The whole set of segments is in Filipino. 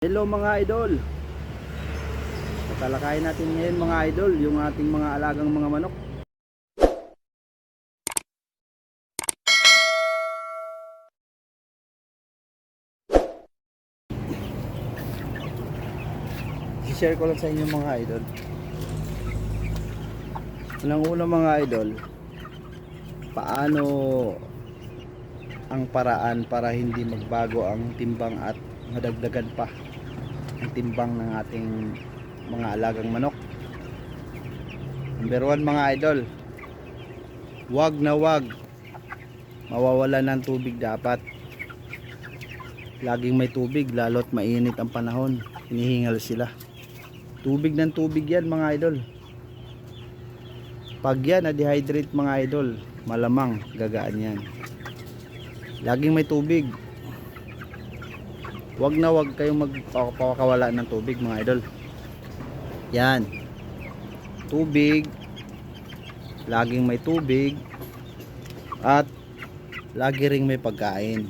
Hello mga idol. Tatalakayin natin ngayon mga idol yung ating mga alagang mga manok. I-share ko lang sa inyo mga idol. Unang-una mga idol, paano ang paraan para hindi magbago ang timbang at madagdagan pa ang timbang ng ating mga alagang manok. Number 1 mga idol, wag na wag mawawalan ng tubig. Dapat laging may tubig, lalo't mainit ang panahon, hinihingal sila. Tubig ng tubig yan mga idol. Pag yan na-dehydrate mga idol, malamang gagaan yan. Laging may tubig. Wag na wag kayong magpakawala ng tubig mga idol. Yan, tubig, laging may tubig, at lagi ring may pagkain.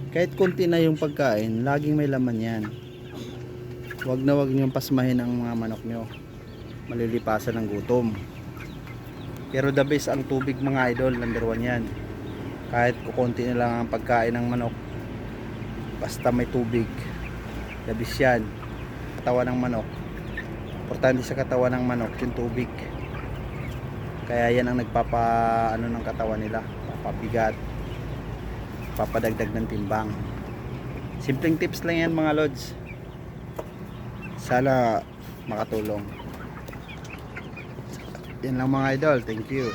Kahit konti na yung pagkain, laging may laman yan. Wag na wag niyong pasmahin ang mga manok nyo, malilipasan ng gutom. Pero the best ang tubig mga idol, number 1 yan. Kahit kukunti na lang ang pagkain ng manok, basta may tubig, the best yan. Katawan ng manok, importante sa katawan ng manok yung tubig. Kaya yan ang nagpapa ng katawan nila, papabigat, papadagdag ng timbang. Simpleng tips lang yan mga lods, sana makatulong. Yan lang mga idol, thank you.